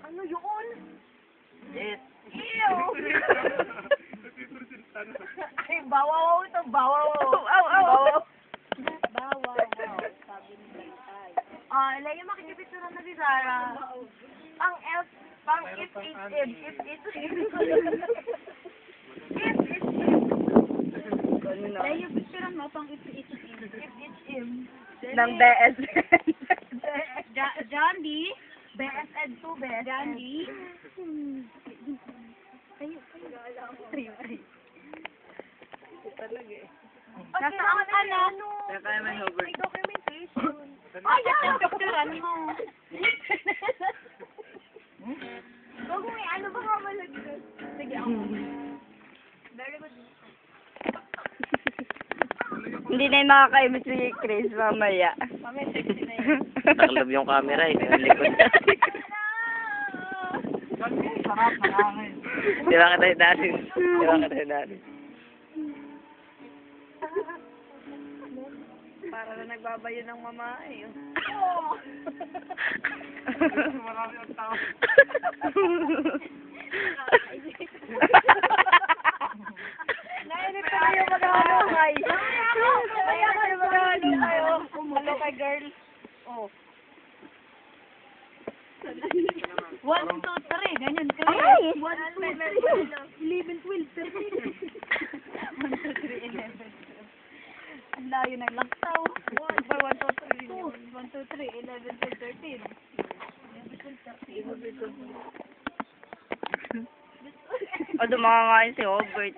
Ano yun? It. Ew! Ay, bawaw ito, bawaw. Bawaw. Bawaw. Sabi ni Bantay. Leia, makikipicturan na si Sarah. Pang F, pang if, Leia, picturan mo pang if, Ng BS. John D. BSN 2, BSN. John D. Nasa ang ano? Kaya may hover. May documentation. Ayan! Picturan mo. Bago may ano ba nga malagyan? Sige, ako. Very good. Hindi na yung makakaimit si Chris mamaya. Mamaya sexy na yun. Nakalob yung camera eh. Yung likod na. Sarap, nakangin. Di ba kita dati? Di ba kita dati? Para na nagbabayo ng mama eh. Marami ang tao. Nainit ko na yung mag-alokay. Kaya kayo mag-alokay kayo. Alokay girl. Oh. 1, 2, 3. Ganyan ka. Ay! 1, 2, 3. 11, 12, 13. 1, 2, 3, 11, 12. Ang layo ng laktaw. 1, 2, 3. 1, 2, 3, 11, 12, 13. O, dumaka nga yun si Robert.